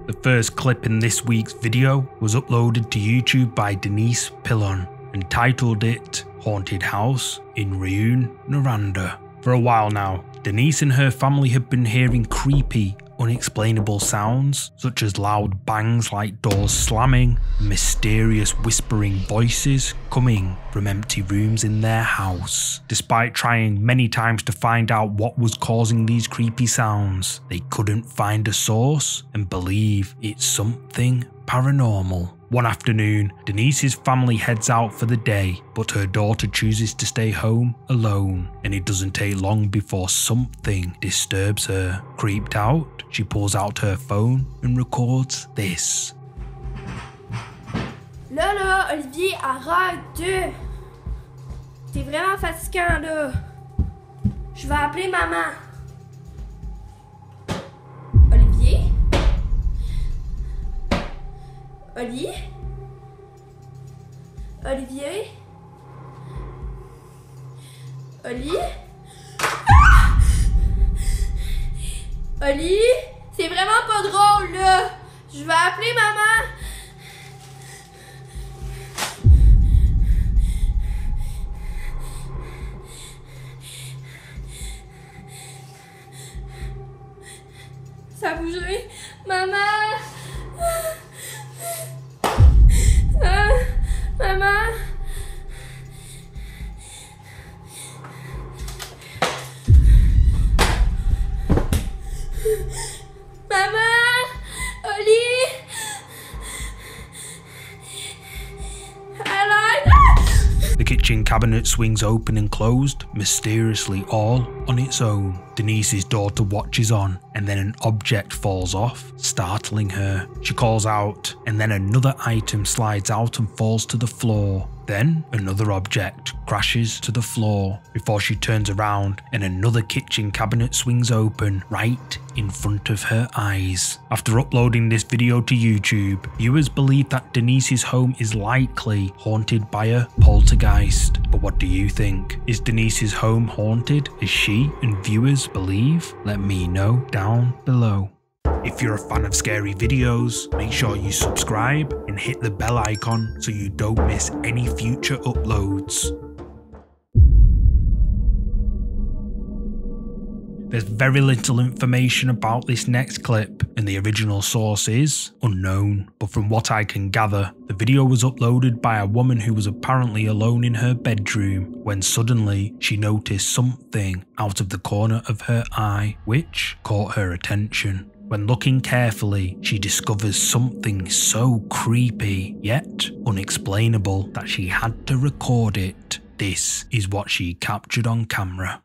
The first clip in this week's video was uploaded to YouTube by Denise Pillon and titled it Haunted House in Reun, Noranda. For a while now, Denise and her family have been hearing creepy, unexplainable sounds such as loud bangs like doors slamming, and mysterious whispering voices coming from empty rooms in their house. Despite trying many times to find out what was causing these creepy sounds, they couldn't find a source and believe it's something paranormal. One afternoon, Denise's family heads out for the day, but her daughter chooses to stay home alone, and it doesn't take long before something disturbs her. Creeped out, she pulls out her phone and records this. Là, Olivier, arrête! T'es vraiment fatigant, là. Je vais appeler maman. Olivier? Oli? Olivier? Oli? Ah! Oli? C'est vraiment pas drôle, là. Je vais appeler maman. Ça a bougé. Maman! Maman! Maman! Oli! The kitchen cabinet swings open and closed, mysteriously all on its own. Denise's daughter watches on, and then an object falls off, startling her. She calls out, and then another item slides out and falls to the floor. Then another object crashes to the floor before she turns around and another kitchen cabinet swings open right in front of her eyes. After uploading this video to YouTube, viewers believe that Denise's home is likely haunted by a poltergeist. But what do you think? Is Denise's home haunted as she and viewers believe? Let me know down below. If you're a fan of scary videos, make sure you subscribe and hit the bell icon so you don't miss any future uploads. There's very little information about this next clip, and the original source is unknown, but from what I can gather, the video was uploaded by a woman who was apparently alone in her bedroom when suddenly she noticed something out of the corner of her eye, which caught her attention. When looking carefully, she discovers something so creepy yet unexplainable that she had to record it. This is what she captured on camera.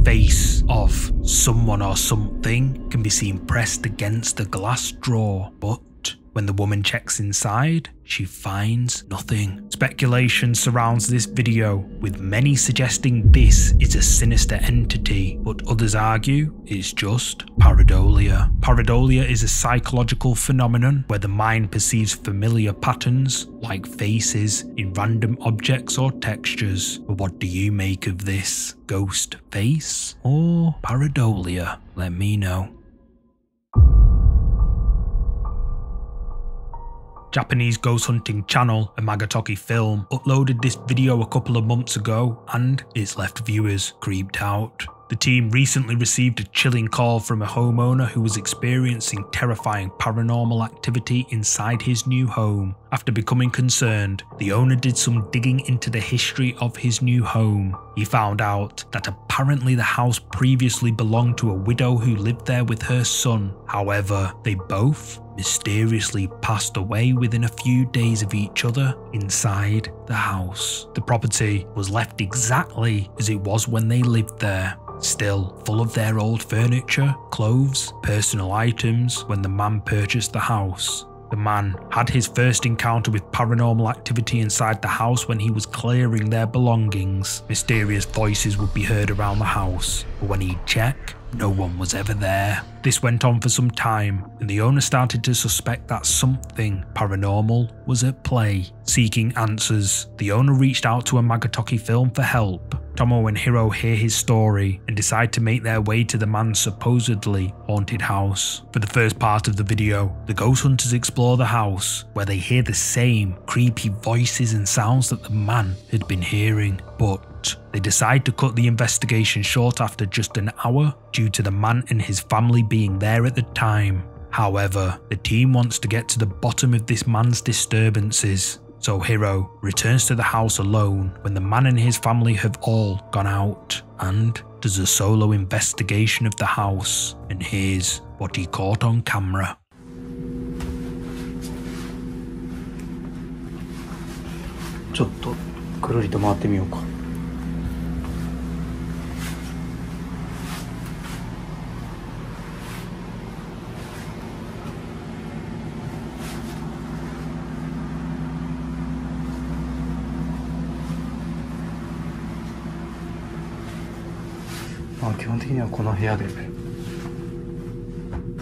Face of someone or something can be seen pressed against the glass drawer, but when the woman checks inside, she finds nothing. Speculation surrounds this video, with many suggesting this is a sinister entity, but others argue it's just pareidolia. Pareidolia is a psychological phenomenon where the mind perceives familiar patterns, like faces, in random objects or textures. But what do you make of this? Ghost face or pareidolia? Let me know. Japanese ghost hunting channel Amagatoki Film uploaded this video a couple of months ago and it's left viewers creeped out. The team recently received a chilling call from a homeowner who was experiencing terrifying paranormal activity inside his new home. After becoming concerned, the owner did some digging into the history of his new home. he found out that apparently the house previously belonged to a widow who lived there with her son. However, they both mysteriously passed away within a few days of each other inside the house. The property was left exactly as it was when they lived there, still full of their old furniture, clothes, personal items when the man purchased the house. The man had his first encounter with paranormal activity inside the house when he was clearing their belongings. Mysterious voices would be heard around the house, but when he'd check, no one was ever there. This went on for some time, and the owner started to suspect that something paranormal was at play. Seeking answers, the owner reached out to a Magotoki film for help. Tomo and Hiro hear his story and decide to make their way to the man's supposedly haunted house. For the first part of the video, the ghost hunters explore the house, where they hear the same creepy voices and sounds that the man had been hearing, but they decide to cut the investigation short after just an hour due to the man and his family being there at the time. However, the team wants to get to the bottom of this man's disturbances, so Hiro returns to the house alone when the man and his family have all gone out and does a solo investigation of the house, and here's what he caught on camera. ちょっとくるりと回ってみようか。基本的にはこの部屋で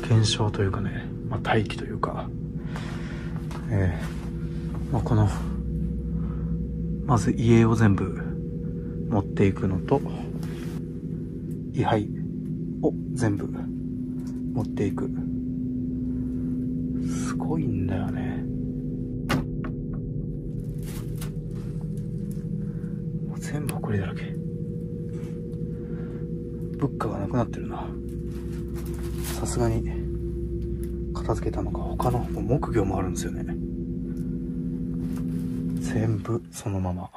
検証というかね、待機というか、このまず家を全部持っていくのと位牌を全部持っていく。すごいんだよね。もう全部埃だらけ。物価がなくなってるな。さすがに片付けたのか。他の木魚もあるんですよね。全部そのまま。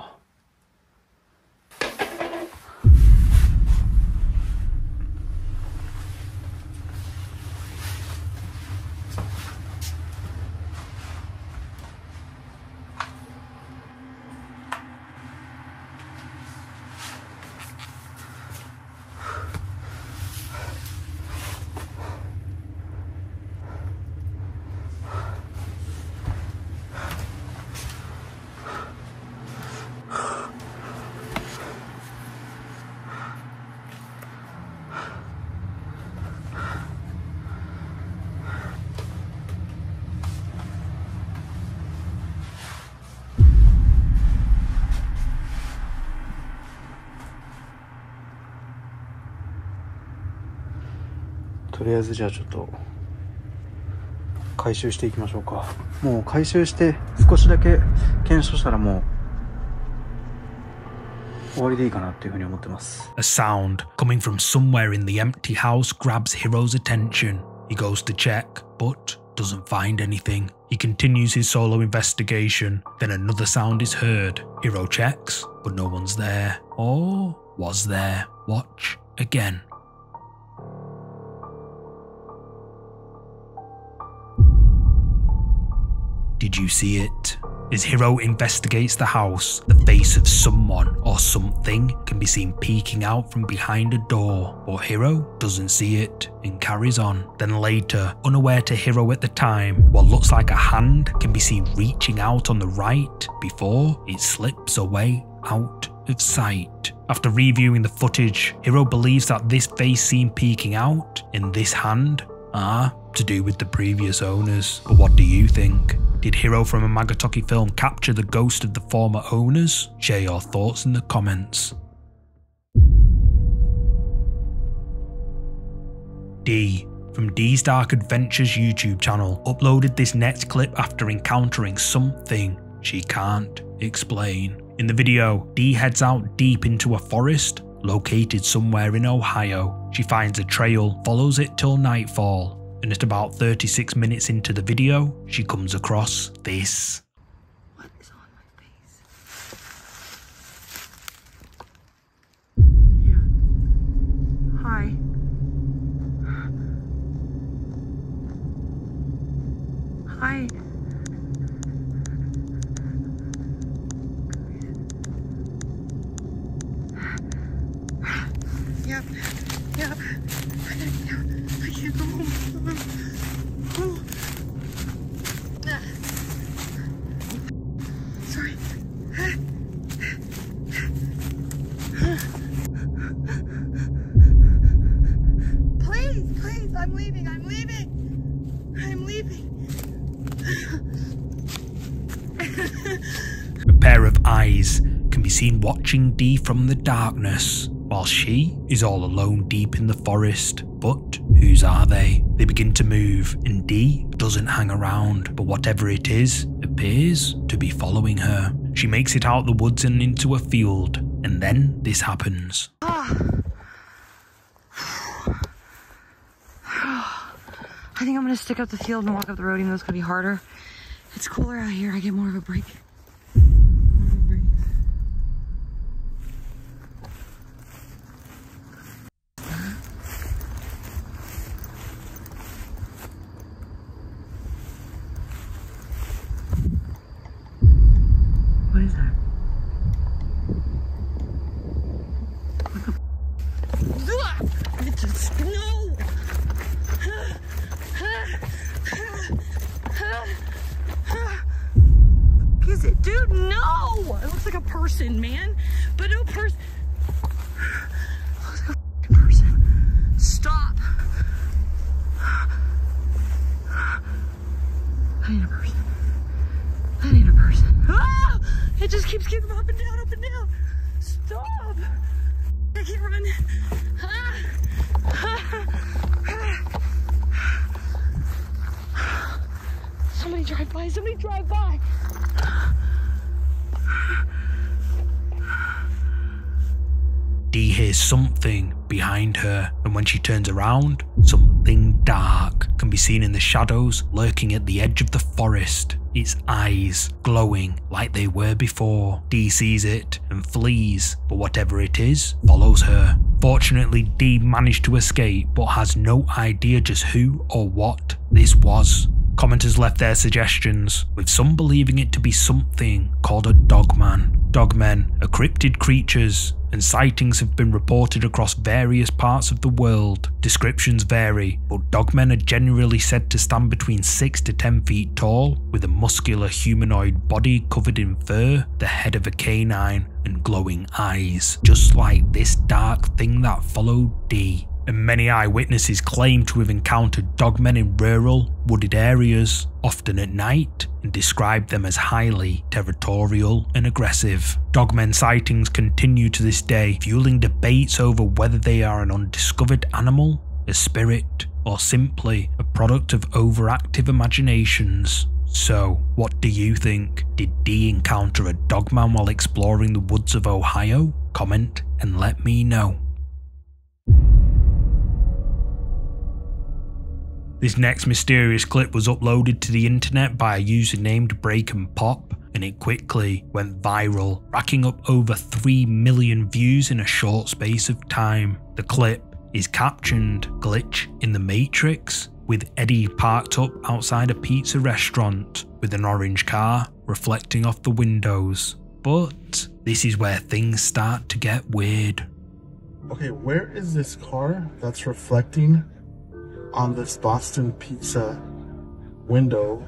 とりあえずじゃあちょっと回収していきましょうか。もう回収して少しだけ検証したらもう終わりでいいかなっていうふうに思ってます。 A sound coming from somewhere in the empty house grabs Hiro's attention. He goes to check, but doesn't find anything. He continues his solo investigation, then another sound is heard. Hiro checks, but no one's there. Or was there? Watch again. Did you see it? As Hiro investigates the house, the face of someone or something can be seen peeking out from behind a door, but Hiro doesn't see it and carries on. Then later, unaware to Hiro at the time, what looks like a hand can be seen reaching out on the right before it slips away out of sight. After reviewing the footage, Hiro believes that this face seen peeking out and this hand are to do with the previous owners. But what do you think? Did Hiro from a Magotoki film capture the ghost of the former owners? Share your thoughts in the comments. D from D's Dark Adventures YouTube channel uploaded this next clip after encountering something she can't explain. In the video, D heads out deep into a forest located somewhere in Ohio. She finds a trail, follows it till nightfall, and at about 36 minutes into the video, she comes across this. What is on my face? I can't go home. Oh. Sorry. Please, I'm leaving. A pair of eyes can be seen watching Dee from the darkness, while she is all alone deep in the forest. But whose are they? They begin to move, and Dee doesn't hang around, but whatever it is appears to be following her. She makes it out the woods and into a field, and then this happens. I think I'm gonna stick up the field and walk up the road, even though it's gonna be harder. It's cooler out here. I get more of a break. What is that? What the? It's a snow. Is it, dude? No! It looks like a person, man. But no person. It looks like a person. Stop. That ain't a person. That ain't a person. Ah! It just keeps getting up and down, up and down. Stop. I can't run. Ah! Somebody drive by. Somebody drive by. Dee hears something behind her, and when she turns around, something dark can be seen in the shadows lurking at the edge of the forest, its eyes glowing like they were before. Dee sees it and flees, but whatever it is follows her. Fortunately, Dee managed to escape, but has no idea just who or what this was. Commenters left their suggestions, with some believing it to be something called a dogman. Dogmen are cryptid creatures, and sightings have been reported across various parts of the world. Descriptions vary, but dogmen are generally said to stand between 6 to 10 feet tall, with a muscular humanoid body covered in fur, the head of a canine, and glowing eyes, just like this dark thing that followed Dee. And many eyewitnesses claim to have encountered dogmen in rural, wooded areas, often at night, and described them as highly territorial and aggressive. Dogmen sightings continue to this day, fueling debates over whether they are an undiscovered animal, a spirit, or simply a product of overactive imaginations. So, what do you think? Did Dee encounter a dogman while exploring the woods of Ohio? Comment and let me know. This next mysterious clip was uploaded to the internet by a user named Break and Pop, and it quickly went viral, racking up over 3 million views in a short space of time. The clip is captioned "Glitch in the Matrix," with Eddie parked up outside a pizza restaurant with an orange car reflecting off the windows. But this is where things start to get weird. Okay, where is this car that's reflecting on this Boston Pizza window?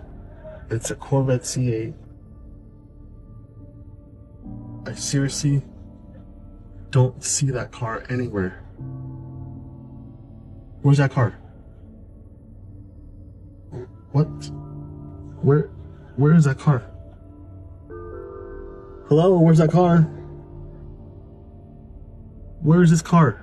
It's a Corvette C8. I seriously don't see that car anywhere. Where's that car? What? Where is that car? Hello, where's that car? Where is this car?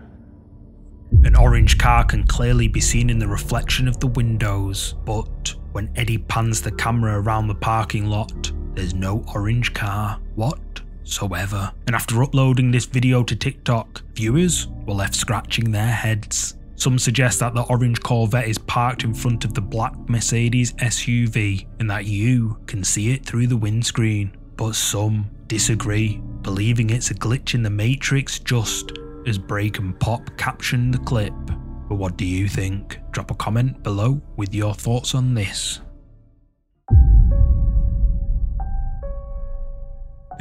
An orange car can clearly be seen in the reflection of the windows, but when Eddie pans the camera around the parking lot, there's no orange car whatsoever. And after uploading this video to TikTok, viewers were left scratching their heads. Some suggest that the orange Corvette is parked in front of the black Mercedes SUV and that you can see it through the windscreen, but some disagree, believing it's a glitch in the Matrix, just as Break and Pop captioned the clip. But what do you think? Drop a comment below with your thoughts on this.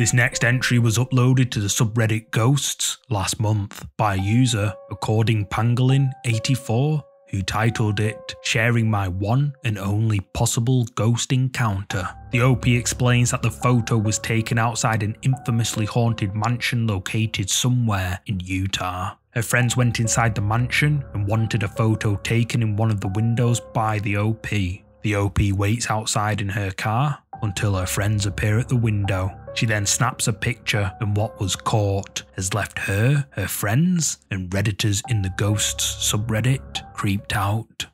This next entry was uploaded to the subreddit Ghosts last month by a user, According Pangolin84, who titled it, "Sharing my one and only possible ghost encounter." The OP explains that the photo was taken outside an infamously haunted mansion located somewhere in Utah. Her friends went inside the mansion and wanted a photo taken in one of the windows by the OP. The OP waits outside in her car until her friends appear at the window. She then snaps a picture, and what was caught has left her friends, and Redditors in the Ghosts subreddit creeped out.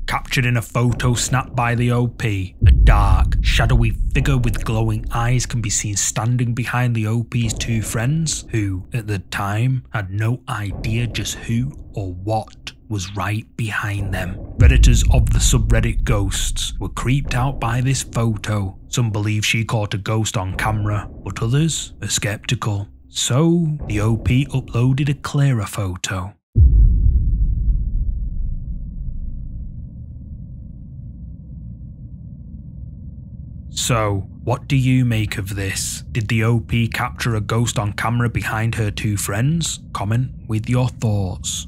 Captured in a photo snapped by the OP, a dark, shadowy figure with glowing eyes can be seen standing behind the OP's two friends, who, at the time, had no idea just who or what was right behind them. Redditors of the subreddit Ghosts were creeped out by this photo. Some believe she caught a ghost on camera, but others are skeptical. So, the OP uploaded a clearer photo. So, what do you make of this? Did the OP capture a ghost on camera behind her two friends? Comment with your thoughts.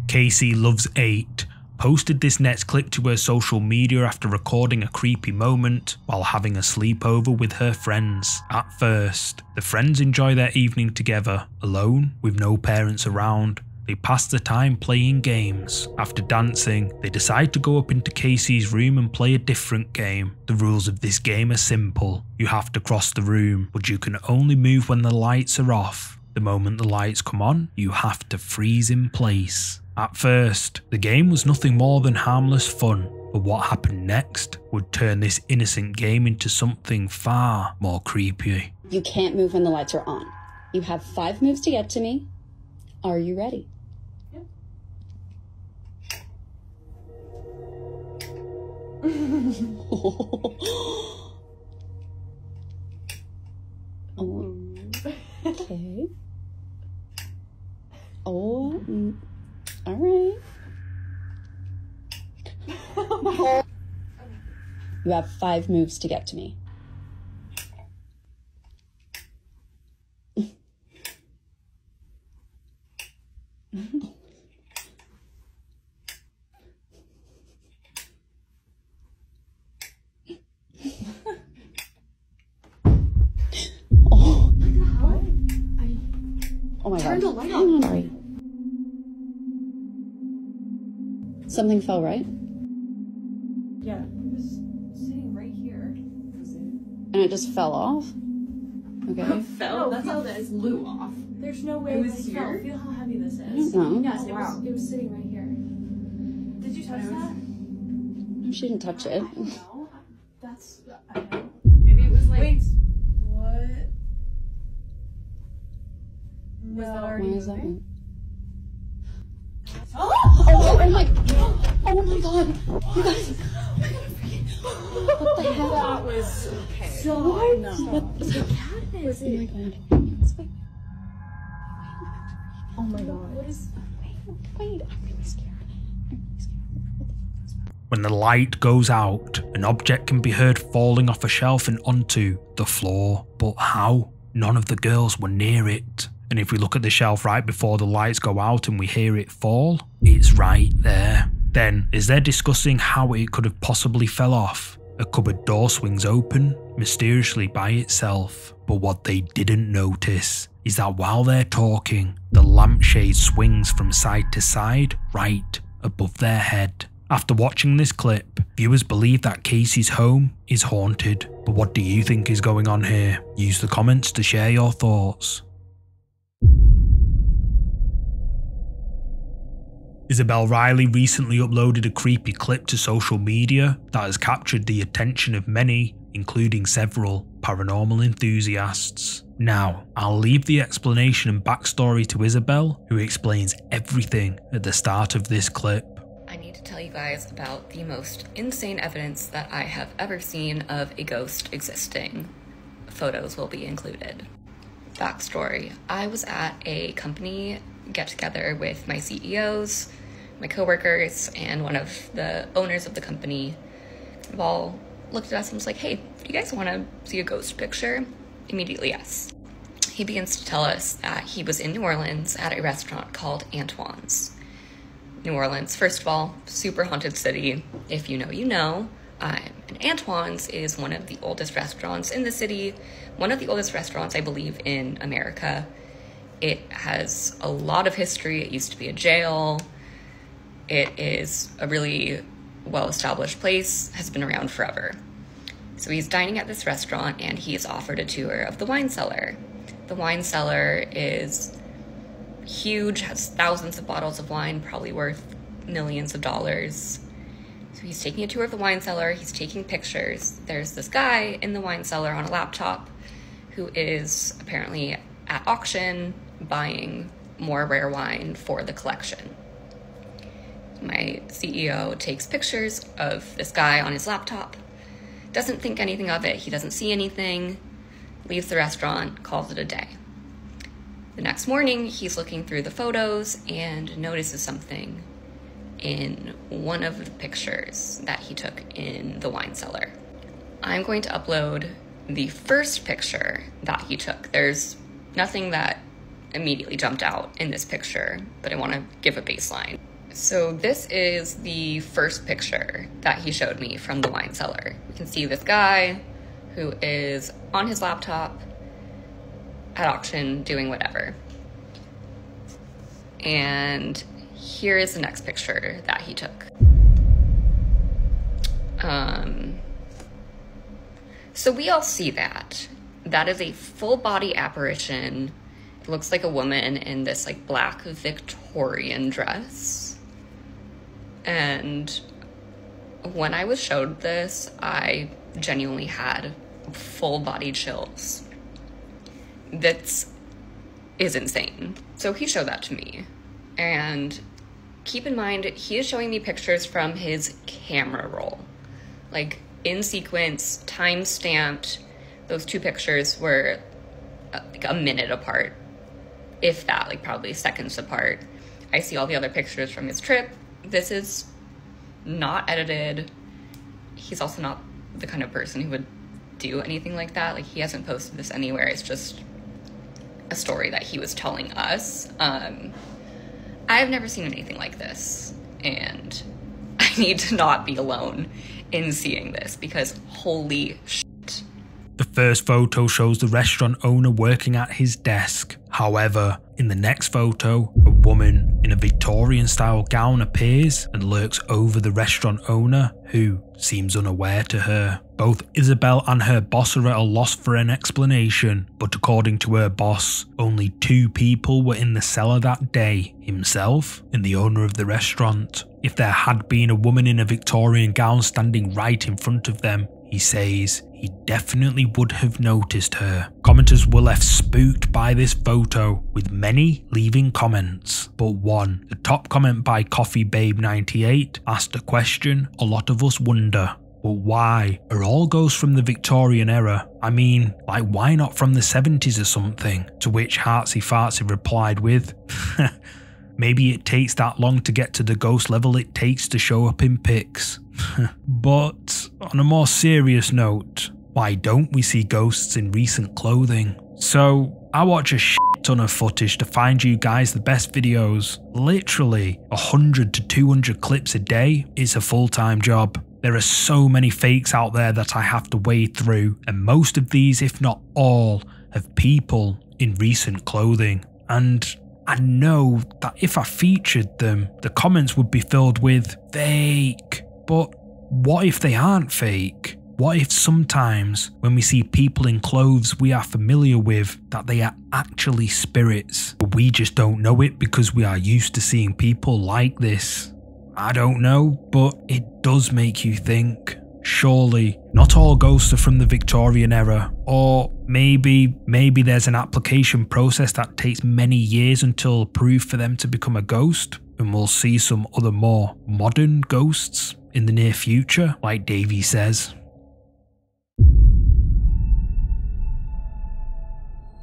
Casey Loves 8 posted this next clip to her social media after recording a creepy moment while having a sleepover with her friends. At first, the friends enjoy their evening together, alone, with no parents around. They pass the time playing games. After dancing, they decide to go up into Casey's room and play a different game. The rules of this game are simple. You have to cross the room, but you can only move when the lights are off. The moment the lights come on, you have to freeze in place. At first, the game was nothing more than harmless fun, but what happened next would turn this innocent game into something far more creepy. You can't move when the lights are on. You have 5 moves to get to me. Are you ready? Yep. Oh, okay. Oh, all right. You have 5 moves to get to me. Oh my God. Turn the light on. Sorry. Something fell, right? Yeah, it was sitting right here. And it just fell off? Okay. Fell? That's how that flew off. There's no way It was this here? fell. Feel how heavy this is. No. Yes, Wow. it was sitting right here. Did you touch that? No, she didn't touch it. No. That's, I don't know. Maybe it was like... Wait. What? Was that Why already is that? moving? Oh my God. You guys. What the hell? That was okay. So what? no. What the cat is Oh my it? God. It's like, Oh my god. What is... wait, I'm really scared. When the light goes out, an object can be heard falling off a shelf and onto the floor. But how? None of the girls were near it. And if we look at the shelf right before the lights go out and we hear it fall, it's right there. Then, as they're discussing how it could have possibly fell off, a cupboard door swings open, mysteriously by itself. But what they didn't notice is that while they're talking, the lampshade swings from side to side, right above their head. After watching this clip, viewers believe that Casey's home is haunted. But what do you think is going on here? Use the comments to share your thoughts. Isabel Riley recently uploaded a creepy clip to social media that has captured the attention of many, including several paranormal enthusiasts. Now, I'll leave the explanation and backstory to Isabel, who explains everything at the start of this clip. I need to tell you guys about the most insane evidence that I have ever seen of a ghost existing. Photos will be included. Backstory: I was at a company get-together with my CEOs. my coworkers and one of the owners of the company have all looked at us and was like, hey, do you guys want to see a ghost picture? Immediately, yes. He begins to tell us that he was in New Orleans at a restaurant called Antoine's. New Orleans, first of all, super haunted city. If you know, you know. And Antoine's is one of the oldest restaurants in the city, one of the oldest restaurants, I believe, in America. It has a lot of history. It used to be a jail. It is a really well-established place, has been around forever. So he's dining at this restaurant and he is offered a tour of the wine cellar. The wine cellar is huge, has thousands of bottles of wine, probably worth millions of dollars. So he's taking a tour of the wine cellar, he's taking pictures. There's this guy in the wine cellar on a laptop who is apparently at auction buying more rare wine for the collection. My CEO takes pictures of this guy on his laptop, doesn't think anything of it, he doesn't see anything, leaves the restaurant, calls it a day. The next morning, he's looking through the photos and notices something in one of the pictures that he took in the wine cellar. I'm going to upload the first picture that he took. There's nothing that immediately jumped out in this picture, but I want to give a baseline. So this is the first picture that he showed me from the wine cellar. You can see this guy who is on his laptop at auction doing whatever. And here is the next picture that he took. So we all see that. That is a full body apparition. It looks like a woman in this like black Victorian dress. And when I was showed this, I genuinely had full body chills. That is insane. So he showed that to me. And keep in mind, he is showing me pictures from his camera roll. Like in sequence, time stamped. Those two pictures were like a minute apart. If that, like probably seconds apart. I see all the other pictures from his trip. This is not edited. He's also not the kind of person who would do anything like that. Like he hasn't posted this anywhere. It's just a story that he was telling us. I've never seen anything like this, and I need to not be alone in seeing this because holy shit. The first photo shows the restaurant owner working at his desk. However, in the next photo, a woman in a Victorian-style gown appears and lurks over the restaurant owner, who seems unaware to her. Both Isabel and her boss are at a loss for an explanation, but according to her boss, only 2 people were in the cellar that day, himself and the owner of the restaurant. If there had been a woman in a Victorian gown standing right in front of them, he says he definitely would have noticed her. Commenters were left spooked by this photo, with many leaving comments. But one, the top comment by CoffeeBabe98, asked a question a lot of us wonder. But why are all ghosts from the Victorian era? I mean, like why not from the 70s or something? To which Heartsy Fartsy replied with, maybe it takes that long to get to the ghost level it takes to show up in pics. But on a more serious note, why don't we see ghosts in recent clothing? So I watch a shit ton of footage to find you guys the best videos. Literally 100 to 200 clips a day is a full-time job. There are so many fakes out there that I have to wade through, and most of these, if not all, have people in recent clothing. And I know that if I featured them, the comments would be filled with fake. But what if they aren't fake? What if sometimes when we see people in clothes we are familiar with, that they are actually spirits, but we just don't know it because we are used to seeing people like this? I don't know, but it does make you think. Surely, not all ghosts are from the Victorian era, or maybe there's an application process that takes many years until approved for them to become a ghost, and we'll see some other more modern ghosts in the near future, like Davey says.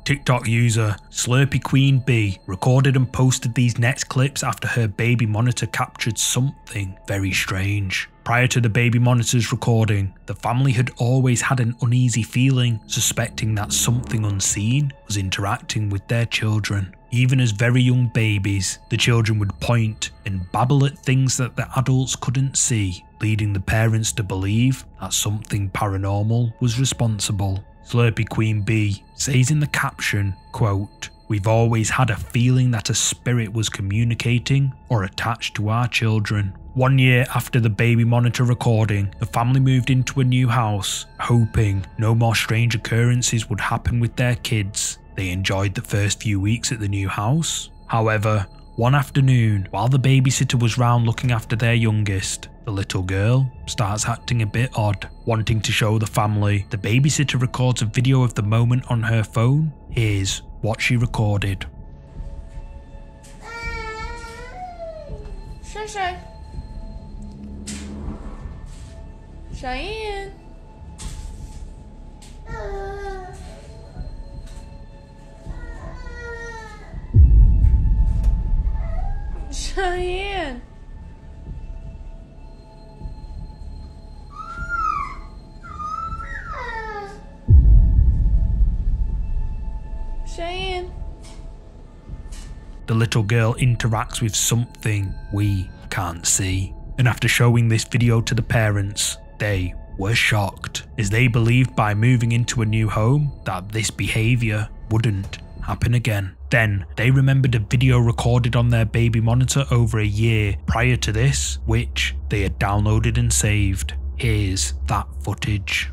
TikTok user Slurpy Queen B recorded and posted these next clips after her baby monitor captured something very strange. Prior to the baby monitor's recording, the family had always had an uneasy feeling, suspecting that something unseen was interacting with their children. Even as very young babies, the children would point and babble at things that the adults couldn't see, leading the parents to believe that something paranormal was responsible. Slurpy Queen B says in the caption, quote, "We've always had a feeling that a spirit was communicating or attached to our children." 1 year after the baby monitor recording, the family moved into a new house, hoping no more strange occurrences would happen with their kids. They enjoyed the first few weeks at the new house. However, one afternoon, while the babysitter was round looking after their youngest, the little girl starts acting a bit odd. Wanting to show the family, the babysitter records a video of the moment on her phone. Here's what she recorded. Shay Shay. Cheyenne. Cheyenne. Cheyenne. The little girl interacts with something we can't see. And after showing this video to the parents, they were shocked, as they believed by moving into a new home that this behaviour wouldn't happen again. Then they remembered a video recorded on their baby monitor over a year prior to this, which they had downloaded and saved. Here's that footage.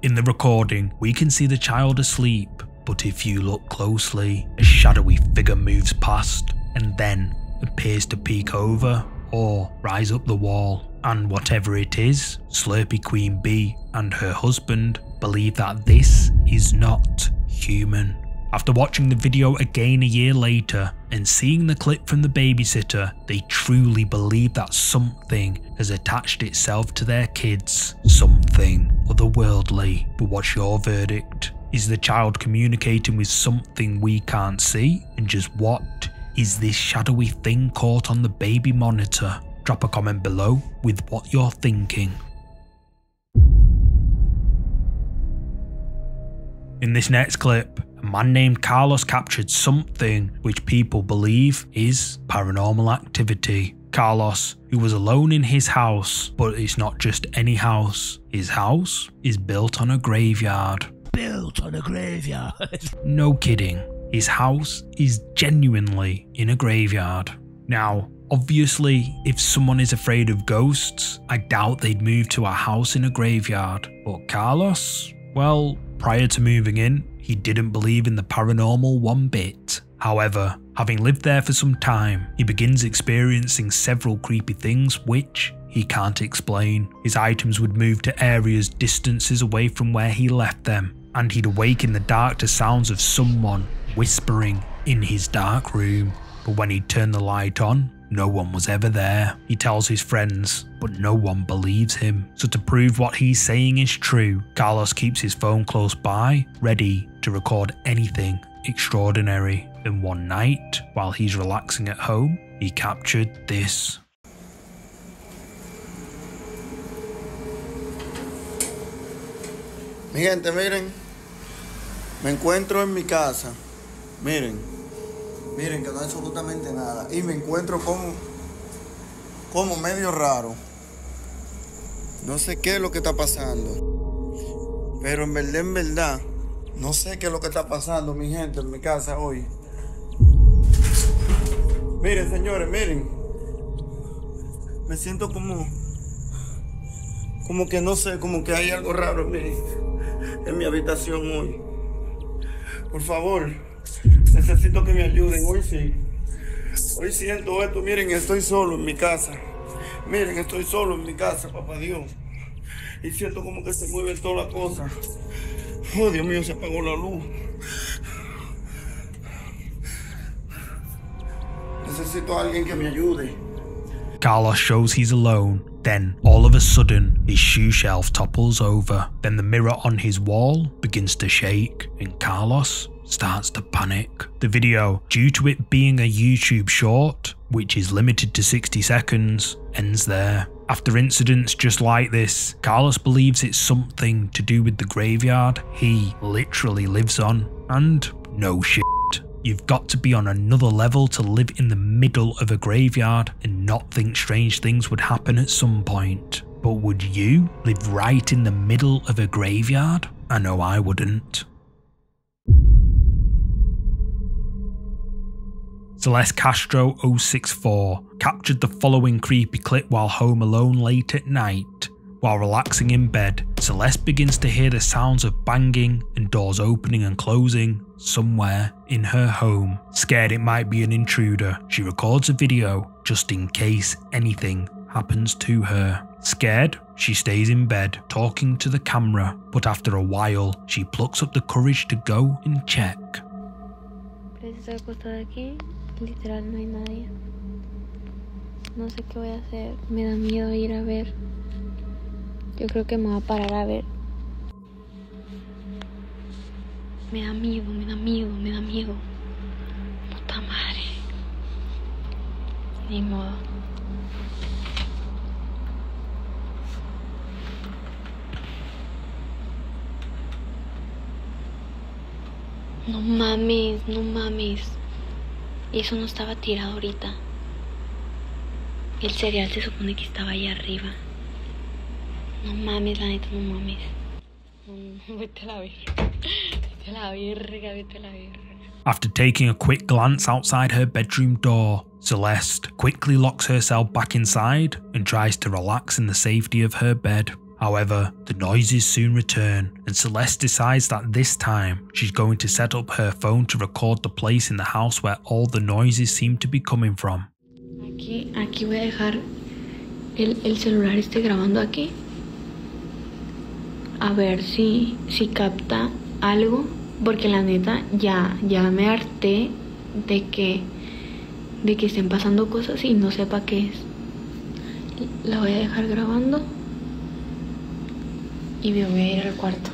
In the recording, we can see the child asleep, but if you look closely, a shadowy figure moves past and then appears to peek over or rise up the wall. And whatever it is, Slurpy Queen B and her husband believe that this is not human. After watching the video again a year later and seeing the clip from the babysitter, they truly believe that something has attached itself to their kids. Something otherworldly. But what's your verdict? Is the child communicating with something we can't see? And just what is this shadowy thing caught on the baby monitor? Drop a comment below with what you're thinking. In this next clip, a man named Carlos captured something which people believe is paranormal activity. Carlos, who was alone in his house, but it's not just any house. His house is built on a graveyard. Built on a graveyard? No kidding. His house is genuinely in a graveyard. Now, obviously, if someone is afraid of ghosts, I doubt they'd move to a house in a graveyard. But Carlos? Well, prior to moving in, he didn't believe in the paranormal one bit. However, having lived there for some time, he begins experiencing several creepy things which he can't explain. His items would move to areas distances away from where he left them, and he'd awake in the dark to sounds of someone whispering in his dark room. But when he'd turn the light on, no one was ever there. He tells his friends, but no one believes him. So to prove what he's saying is true, Carlos keeps his phone close by, ready to record anything extraordinary. Then one night, while he's relaxing at home, he captured this. Mi gente, miren, me encuentro en mi casa. Miren que no hay absolutamente nada. Y me encuentro como medio raro. No sé qué es lo que está pasando. Pero en verdad, no sé qué es lo que está pasando, mi gente, en mi casa hoy. Miren, señores, miren. Me siento como que no sé, como que hay algo raro en mi habitación hoy. Por favor, necesito que me ayuden hoy sí. Hoy siento esto, miren, estoy solo en mi casa. Miren, estoy solo en mi casa, papá Dios. Y siento como que se mueven todas las cosas. Oh, Dios mío, se apagó la luz. Necesito a alguien que me ayude. Carlos shows he's alone. Then, all of a sudden, his shoe shelf topples over. Then the mirror on his wall begins to shake, and Carlos starts to panic. The video, due to it being a YouTube short, which is limited to 60 seconds, ends there. After incidents just like this, Carlos believes it's something to do with the graveyard he literally lives on. And no shit. You've got to be on another level to live in the middle of a graveyard and not think strange things would happen at some point. But would you live right in the middle of a graveyard? I know I wouldn't. Celeste Castro 064 captured the following creepy clip while home alone late at night. While relaxing in bed, Celeste begins to hear the sounds of banging and doors opening and closing somewhere in her home. Scared it might be an intruder, she records a video just in case anything happens to her. Scared, she stays in bed talking to the camera, but after a while, she plucks up the courage to go and check. Estoy acostada aquí, literal no hay nadie. No sé qué voy a hacer, me da miedo ir a ver. Yo creo que me voy a parar a ver. Me da miedo, me da miedo, me da miedo. Puta madre. Ni modo. No mames, no mames. Eso no estaba tirado ahorita. El cereal se supone que estaba allá arriba. No mames, la neta, no mames. No, vete a la verga. Vete a la verga, vete a la verga. After taking a quick glance outside her bedroom door, Celeste quickly locks herself back inside and tries to relax in the safety of her bed. However, the noises soon return, and Celeste decides that this time she's going to set up her phone to record the place in the house where all the noises seem to be coming from. Aquí voy a dejar el celular grabando aquí. A ver si capta algo, porque la neta ya me harté de que estén pasando cosas y no sepa qué es. La voy a dejar grabando y me voy a ir al cuarto.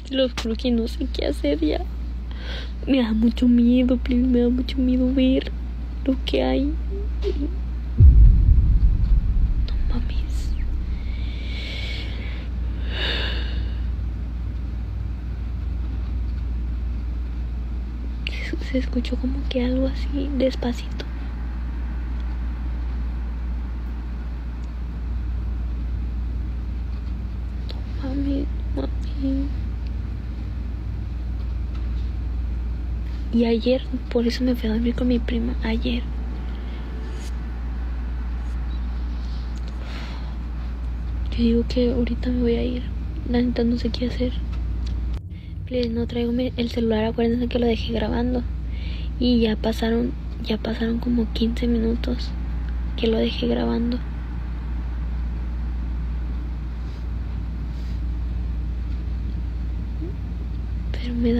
Los juro que no sé qué hacer ya. Me da mucho miedo, please, me da mucho miedo ver lo que hay. No mames. Se escuchó como que algo así despacito. No mames, mami. Y ayer, por eso me fui a dormir con mi prima, ayer. Yo digo que ahorita me voy a ir. La neta no sé qué hacer. Please, no traigo el celular, acuérdense que lo dejé grabando. Y ya pasaron como 15 minutos que lo dejé grabando. Pero me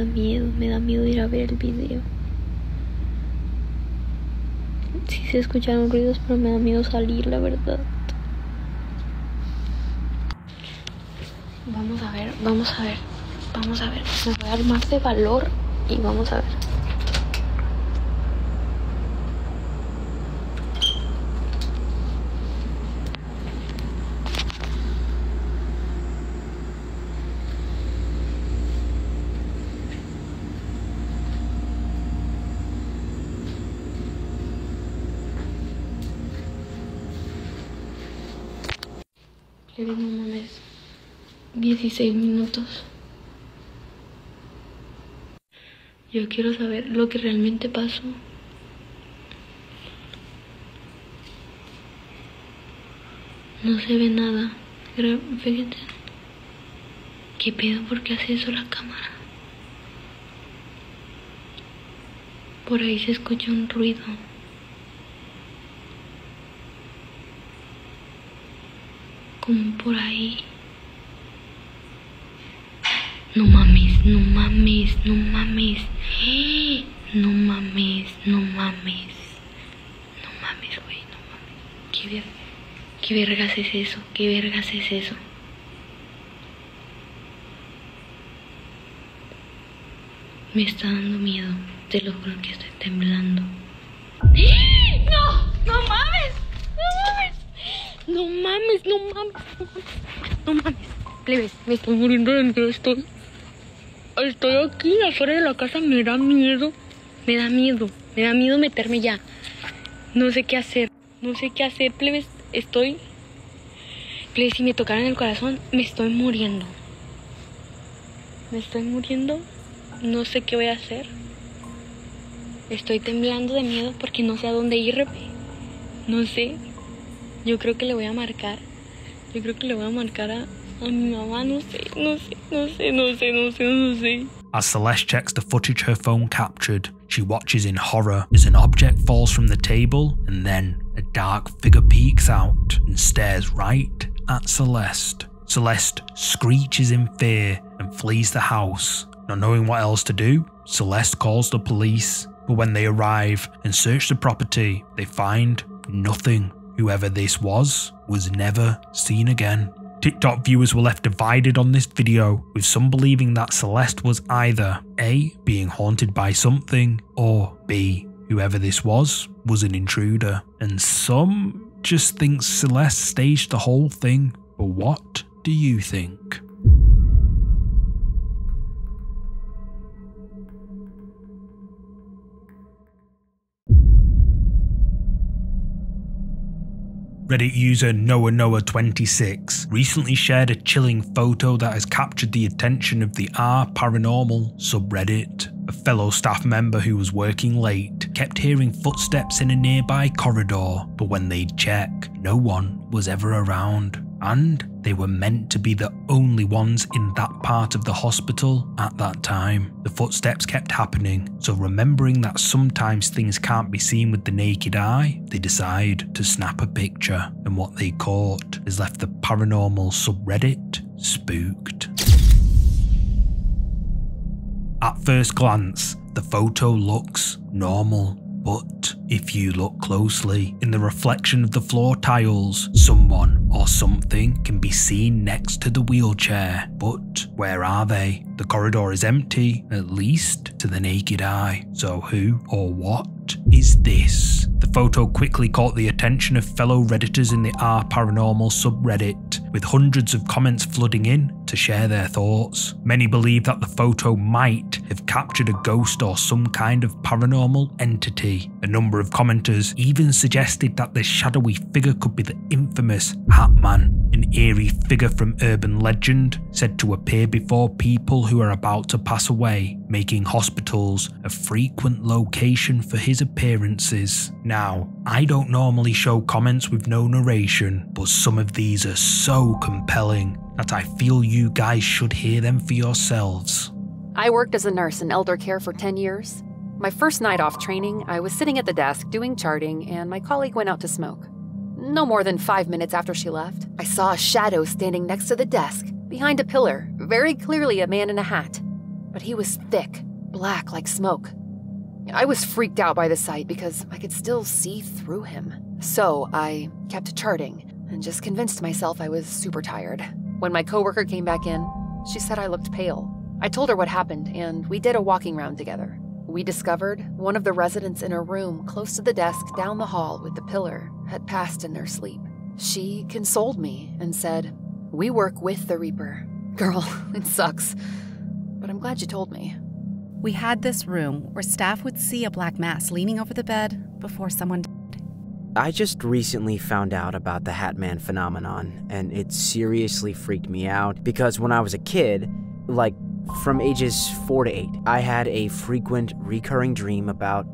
da miedo ir a ver el video. Sí se escucharon ruidos, pero me da miedo salir, la verdad. Vamos a ver. Me voy a armar de valor y vamos a ver. No mames, 16 minutos. Yo quiero saber lo que realmente pasó. No se ve nada. Pero fíjense. ¿Qué pedo? ¿Por qué hace eso la cámara? Por ahí se escucha un ruido. Como por ahí. No mames, no mames, no mames. No mames, no mames. No mames, güey, no mames. ¿Qué vergas es eso? ¿Qué vergas es eso? Me está dando miedo. Te lo juro que estoy temblando. ¡No! ¡No mames! ¡No mames! ¡No mames! ¡No mames! ¡No mames! Plebes, me estoy muriendo de miedo. Estoy aquí afuera de la casa. Me da miedo. Me da miedo. Me da miedo meterme ya. No sé qué hacer. No sé qué hacer, plebes. Plebes, si me tocaran el corazón, me estoy muriendo. Me estoy muriendo. No sé qué voy a hacer. Estoy temblando de miedo porque no sé a dónde irme. No sé. Yo creo que le voy a marcar. Yo creo que le voy a marcar a mi mamá. No sé. As Celeste checks the footage her phone captured, she watches in horror as an object falls from the table and then a dark figure peeks out and stares right at Celeste. Celeste screeches in fear and flees the house. Not knowing what else to do, Celeste calls the police, but when they arrive and search the property, they find nothing. Whoever this was never seen again. TikTok viewers were left divided on this video, with some believing that Celeste was either A, being haunted by something, or B, whoever this was an intruder, and some just think Celeste staged the whole thing. But what do you think? Reddit user NoahNoah26 recently shared a chilling photo that has captured the attention of the R Paranormal subreddit. A fellow staff member who was working late kept hearing footsteps in a nearby corridor, but when they'd check, no one was ever around. And they were meant to be the only ones in that part of the hospital at that time. The footsteps kept happening, so remembering that sometimes things can't be seen with the naked eye, they decide to snap a picture, and what they caught has left the paranormal subreddit spooked. At first glance, the photo looks normal. But if you look closely, in the reflection of the floor tiles, someone or something can be seen next to the wheelchair. But where are they? The corridor is empty, at least to the naked eye. So who or what is this? The photo quickly caught the attention of fellow Redditors in the R Paranormal subreddit, with hundreds of comments flooding in to share their thoughts. Many believe that the photo might have captured a ghost or some kind of paranormal entity. A number of commenters even suggested that this shadowy figure could be the infamous Hat Man, an eerie figure from urban legend said to appear before people who are about to pass away, making hospitals a frequent location for his appearances. Now, I don't normally show comments with no narration, but some of these are so compelling that I feel you guys should hear them for yourselves. I worked as a nurse in elder care for 10 years. My first night off training, I was sitting at the desk doing charting, and my colleague went out to smoke. No more than 5 minutes after she left, I saw a shadow standing next to the desk, behind a pillar, very clearly a man in a hat. But he was thick, black like smoke. I was freaked out by the sight because I could still see through him. So I kept charting and just convinced myself I was super tired. When my coworker came back in, she said I looked pale. I told her what happened, and we did a walking round together. We discovered one of the residents in a room close to the desk down the hall with the pillar had passed in their sleep. She consoled me and said, "We work with the Reaper." Girl, it sucks, but I'm glad you told me. We had this room where staff would see a black mass leaning over the bed before someone died. I just recently found out about the Hat Man phenomenon, and it seriously freaked me out because when I was a kid, like from ages 4 to 8, I had a frequent recurring dream about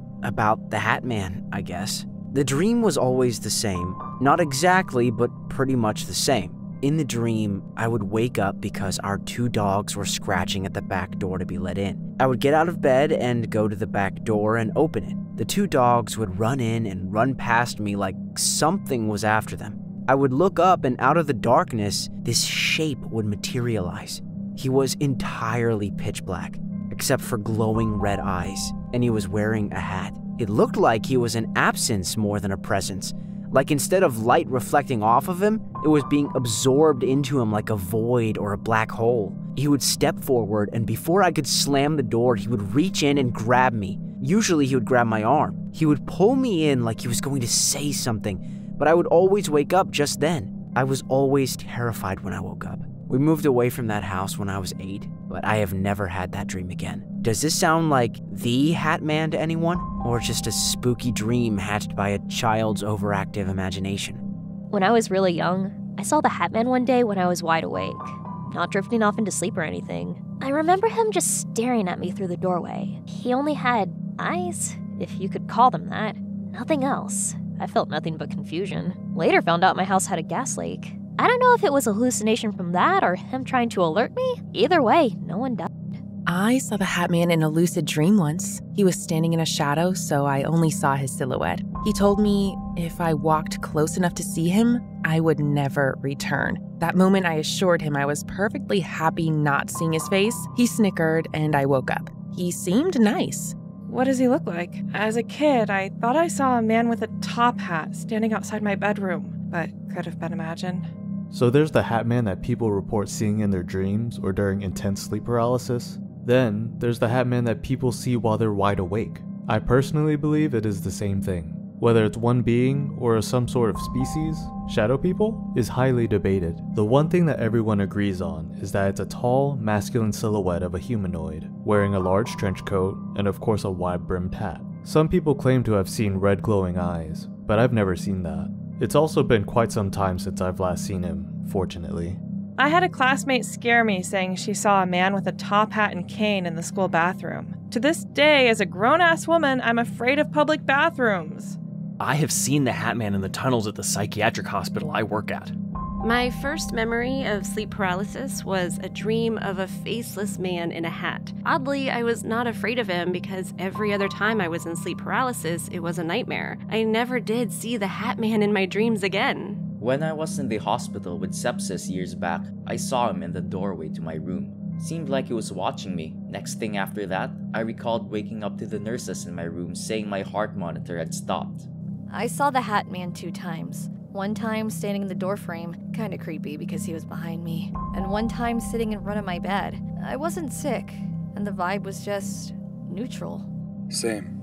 the Hat Man, I guess. The dream was always the same, not exactly, but pretty much the same. In the dream, I would wake up because our 2 dogs were scratching at the back door to be let in. I would get out of bed and go to the back door and open it. The 2 dogs would run in and run past me like something was after them. I would look up, and out of the darkness, this shape would materialize. He was entirely pitch black, except for glowing red eyes, and he was wearing a hat. It looked like he was an absence more than a presence. Like instead of light reflecting off of him, it was being absorbed into him like a void or a black hole. He would step forward, and before I could slam the door, he would reach in and grab me. Usually he would grab my arm. He would pull me in like he was going to say something, but I would always wake up just then. I was always terrified when I woke up. We moved away from that house when I was 8, but I have never had that dream again. Does this sound like the Hat Man to anyone, or just a spooky dream hatched by a child's overactive imagination? When I was really young, I saw the Hat Man one day when I was wide awake, not drifting off into sleep or anything. I remember him just staring at me through the doorway. He only had eyes, if you could call them that, nothing else. I felt nothing but confusion. Later found out my house had a gas leak. I don't know if it was a hallucination from that or him trying to alert me. Either way, no one died. I saw the Hat Man in a lucid dream once. He was standing in a shadow, so I only saw his silhouette. He told me if I walked close enough to see him, I would never return. That moment, I assured him I was perfectly happy not seeing his face. He snickered, and I woke up. He seemed nice. What does he look like? As a kid, I thought I saw a man with a top hat standing outside my bedroom, but could have been imagined. So there's the Hat Man that people report seeing in their dreams or during intense sleep paralysis. Then there's the Hat Man that people see while they're wide awake. I personally believe it is the same thing. Whether it's one being or some sort of species, shadow people, is highly debated. The one thing that everyone agrees on is that it's a tall, masculine silhouette of a humanoid, wearing a large trench coat and of course a wide-brimmed hat. Some people claim to have seen red glowing eyes, but I've never seen that. It's also been quite some time since I've last seen him, fortunately. I had a classmate scare me saying she saw a man with a top hat and cane in the school bathroom. To this day, as a grown-ass woman, I'm afraid of public bathrooms. I have seen the Hat Man in the tunnels at the psychiatric hospital I work at. My first memory of sleep paralysis was a dream of a faceless man in a hat. Oddly, I was not afraid of him because every other time I was in sleep paralysis, it was a nightmare. I never did see the Hat Man in my dreams again. When I was in the hospital with sepsis years back, I saw him in the doorway to my room. Seemed like he was watching me. Next thing after that, I recalled waking up to the nurses in my room saying my heart monitor had stopped. I saw the Hat Man 2 times. One time standing in the doorframe, kinda creepy because he was behind me. And one time sitting in front of my bed. I wasn't sick, and the vibe was just neutral. Same.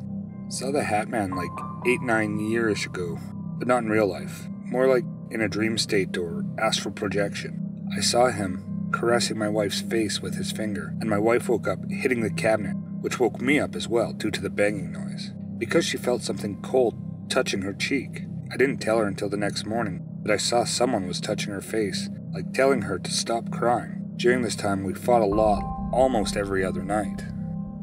Saw the Hat Man like 8-9 years ago, but not in real life. More like in a dream state or astral projection. I saw him caressing my wife's face with his finger, and my wife woke up hitting the cabinet, which woke me up as well due to the banging noise. Because she felt something cold touching her cheek. I didn't tell her until the next morning that I saw someone was touching her face, like telling her to stop crying. During this time, we fought a lot, almost every other night.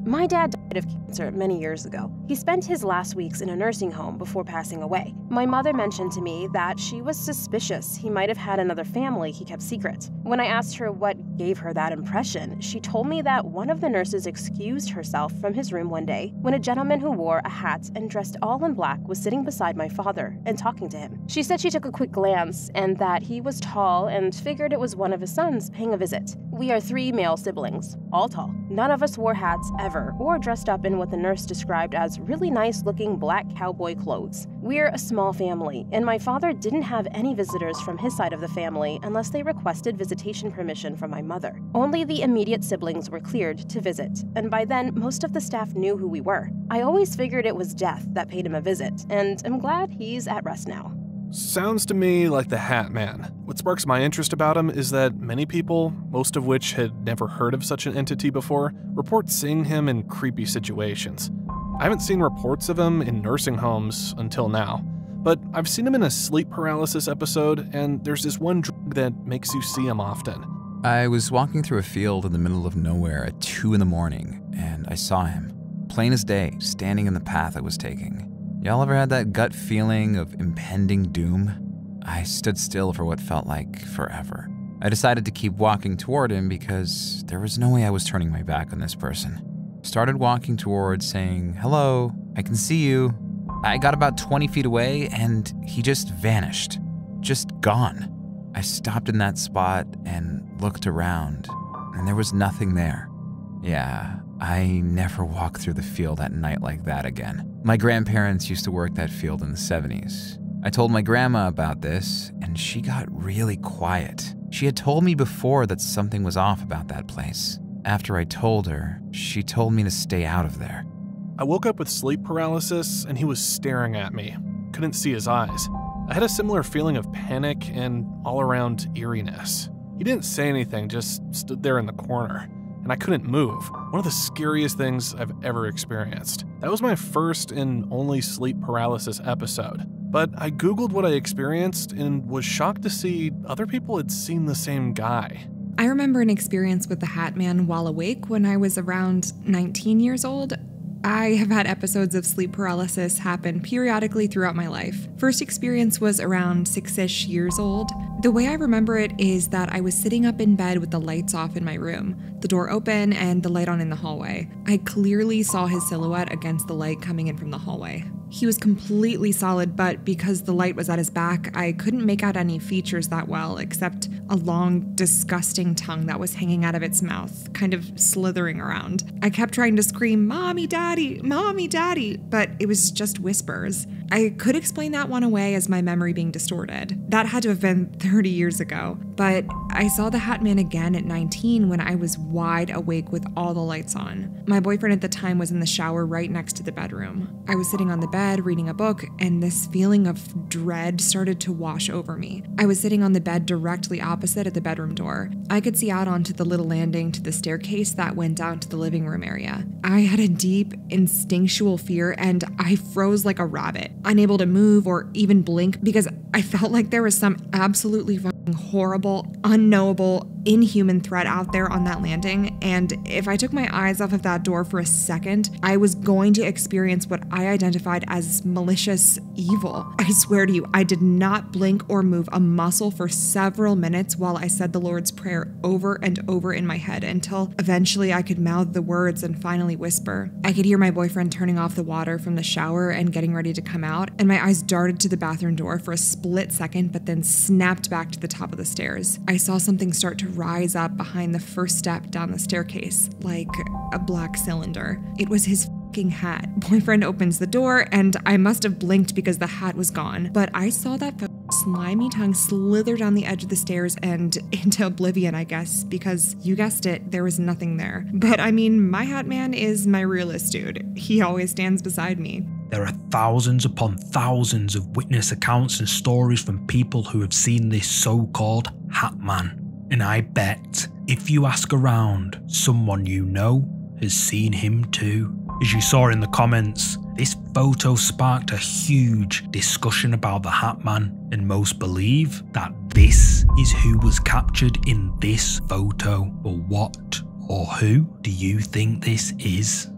My dad died of cancer many years ago. He spent his last weeks in a nursing home before passing away. My mother mentioned to me that she was suspicious he might have had another family he kept secret. When I asked her what gave her that impression, she told me that one of the nurses excused herself from his room one day when a gentleman who wore a hat and dressed all in black was sitting beside my father and talking to him. She said she took a quick glance and that he was tall and figured it was one of his sons paying a visit. We are 3 male siblings, all tall. None of us wore hats ever or dressed up in what the nurse described as really nice-looking black cowboy clothes. We're a small family, and my father didn't have any visitors from his side of the family unless they requested visitation permission from my mother. Only the immediate siblings were cleared to visit, and by then, most of the staff knew who we were. I always figured it was death that paid him a visit, and I'm glad he's at rest now. Sounds to me like the Hat Man. What sparks my interest about him is that many people, most of which had never heard of such an entity before, report seeing him in creepy situations. I haven't seen reports of him in nursing homes until now, but I've seen him in a sleep paralysis episode, and there's this one drug that makes you see him often. I was walking through a field in the middle of nowhere at 2 in the morning, and I saw him, plain as day, standing in the path I was taking. Y'all ever had that gut feeling of impending doom? I stood still for what felt like forever. I decided to keep walking toward him because there was no way I was turning my back on this person. Started walking towards, saying, "Hello, I can see you." I got about 20 feet away and he just vanished. Just gone. I stopped in that spot and looked around, and there was nothing there. Yeah, I never walk through the field at night like that again. My grandparents used to work that field in the 70s. I told my grandma about this, and she got really quiet. She had told me before that something was off about that place. After I told her, she told me to stay out of there. I woke up with sleep paralysis, and he was staring at me. Couldn't see his eyes. I had a similar feeling of panic and all-around eeriness. He didn't say anything, just stood there in the corner, and I couldn't move. One of the scariest things I've ever experienced. That was my first and only sleep paralysis episode. But I Googled what I experienced and was shocked to see other people had seen the same guy. I remember an experience with the Hat Man while awake when I was around 19 years old. I have had episodes of sleep paralysis happen periodically throughout my life. First experience was around 6-ish years old. The way I remember it is that I was sitting up in bed with the lights off in my room, the door open and the light on in the hallway. I clearly saw his silhouette against the light coming in from the hallway. He was completely solid, but because the light was at his back, I couldn't make out any features that well, except a long, disgusting tongue that was hanging out of its mouth, kind of slithering around. I kept trying to scream, "Mommy, Daddy, Mommy, Daddy," but it was just whispers. I could explain that one away as my memory being distorted. That had to have been 30 years ago, but I saw the Hat Man again at 19 when I was wide awake with all the lights on. My boyfriend at the time was in the shower right next to the bedroom. I was sitting on the bed reading a book, and this feeling of dread started to wash over me. I was sitting on the bed directly opposite at the bedroom door. I could see out onto the little landing to the staircase that went down to the living room area. I had a deep, instinctual fear, and I froze like a rabbit, unable to move or even blink because I felt like there was some absolutely fucking horrible, unknowable, inhuman threat out there on that landing, and if I took my eyes off of that door for a second, I was going to experience what I identified as malicious evil. I swear to you, I did not blink or move a muscle for several minutes while I said the Lord's Prayer over and over in my head until eventually I could mouth the words and finally whisper. I could hear my boyfriend turning off the water from the shower and getting ready to come out, and my eyes darted to the bathroom door for a split second but then snapped back to the top of the stairs. I saw something start to rise up behind the first step down the staircase, like a black cylinder. It was his fucking hat. Boyfriend opens the door, and I must have blinked because the hat was gone, but I saw that slimy tongue slither down the edge of the stairs and into oblivion, I guess, because you guessed it, there was nothing there. But I mean, my Hat Man is my realist dude. He always stands beside me. There are thousands upon thousands of witness accounts and stories from people who have seen this so-called Hat Man. And I bet, if you ask around, someone you know has seen him too. As you saw in the comments, this photo sparked a huge discussion about the Hat Man, and most believe that this is who was captured in this photo. But what or who do you think this is?